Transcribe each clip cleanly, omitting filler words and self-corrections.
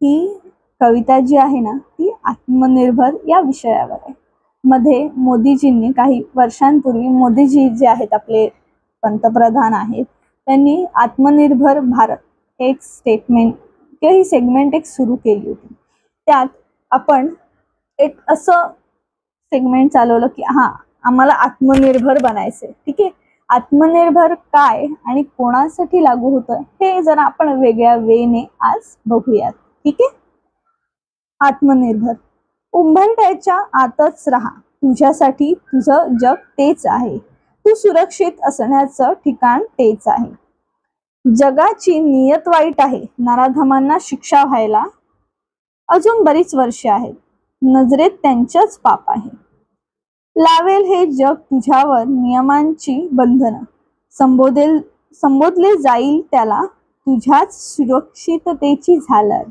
ही कविता जी आहे ना ती आत्मनिर्भर या विषयावर आहे। मध्ये मोदीजींनी काही वर्षांपूर्वी मोदीजी जे आहेत आपले पंतप्रधान आहेत त्यांनी आत्मनिर्भर भारत एक स्टेटमेंट किंवा ही सेगमेंट एक सुरू केली होती। त्यात आपण एक असं सेगमेंट चालवलं की आम्हाला आत्मनिर्भर बनायचंय। ठीक आहे, आत्मनिर्भर काय आणि कोणासाठी लागू होतं हे जरा आपण वेगळ्या वेने आज बघूयात। ठीक आहे, आत्मनिर्भर उंबरठ्याच्या आतच राहा, तुझ्यासाठी तुझं जग तेच आहे, तू सुरक्षित असण्याचं ठिकाण तेच आहे। जगाची नियत वाईट आहे, नराधमांना शिक्षा व्हायला अजून बरीच वर्षे आहेत, नजरेत त्यांचंच पाप आहे। लावेल हे जग तुझ्यावर नियमांची बंधनं, संबोधले जाईल त्याला तुझ्याच सुरक्षिततेची झालर।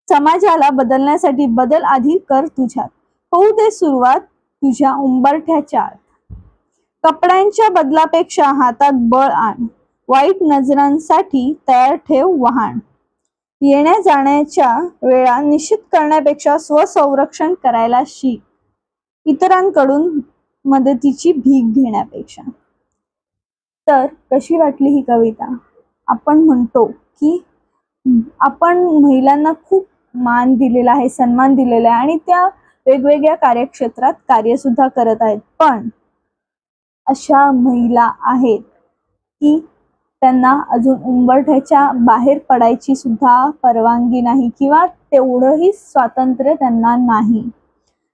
समाजाला बदलण्यासाठी बदल आधी कर तुझ्यात, होऊ दे सुरुवात तुझ्या उंबरठ्याच्या आत। कपड्यांच्या बदलापेक्षा हातात बळ आण, वाईट नजरांसाठी तयार ठेव वहाण। येण्या जाण्याच्या वेळा निश्चित करण्यापेक्षा स्वसंरक्षण करायला शिक, इतरांकडून मदतीची भीक घेण्यापेक्षा। तर कशी वाटली ही कविता? आपण म्हणतो की आपण महिलांना खूप मान दिलेला आहे, सन्मान दिलेला आहे आणि त्या वेगवेगळ्या कार्यक्षेत्रात कार्य सुद्धा करत आहेत, पण अशा महिला आहेत की त्यांना अजून उंबरठ्याच्या बाहेर पडायची सुद्धा परवानगी नाही किंवा तेवढंही स्वातंत्र्य त्यांना नाही।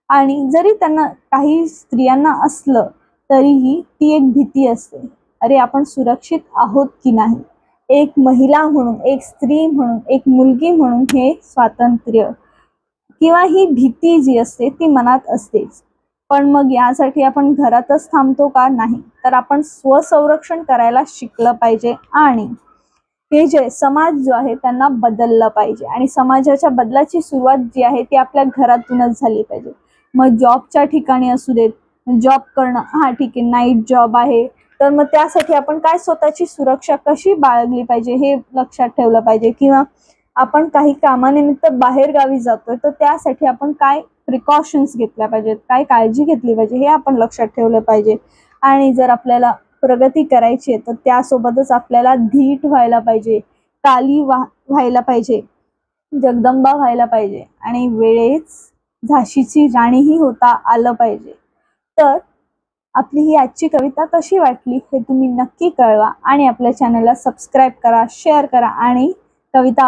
आणि जरी त्यांना काही स्त्रियांना असलं तरीही ती एक भीती असते, अरे आपण सुरक्षित आहोत की नाही। एक महिला म्हणून, एक स्त्री म्हणून, एक मुलगी म्हणून हे स्वातंत्र्य किंवा ही भीती जी असते ती मनात असतेच। पण मग यासाठी आपण घरातच थांबतो का? नाही, तर आपण स्वसंरक्षण करायला शिकलं पाहिजे आणि हे जे समाज जो आहे त्यांना बदललं पाहिजे आणि समाजाच्या बदलाची सुरुवात जी आहे ती आपल्या घरातूनच झाली पाहिजे। मग जॉबच्या ठिकाणी असू देत, जॉब करणं ठीक आहे, नाईट जॉब आहे तर मग त्यासाठी आपण काय स्वतःची सुरक्षा कशी बाळगली पाहिजे हे लक्षात ठेवलं पाहिजे, किंवा आपण काही कामानिमित्त बाहेर गावी जातोय तर त्यासाठी आपण काय प्रिकॉशन्स घेतल्या पाहिजेत, काय काळजी घेतली पाहिजे हे आपण लक्षात ठेवलं पाहिजे। आणि जर आपल्याला प्रगती करायची आहे तर त्यासोबतच आपल्याला धीट व्हायला पाहिजे, काली व्हायला पाहिजे, जगदंबा व्हायला पाहिजे आणि वेळेस झाशीची राणीही होता आलं पाहिजे। तर आपली ही आजची कविता कशी वाटली हे तुम्ही नक्की कळवा आणि आपल्या चॅनलला सबस्क्राईब करा, शेअर करा आणि कविता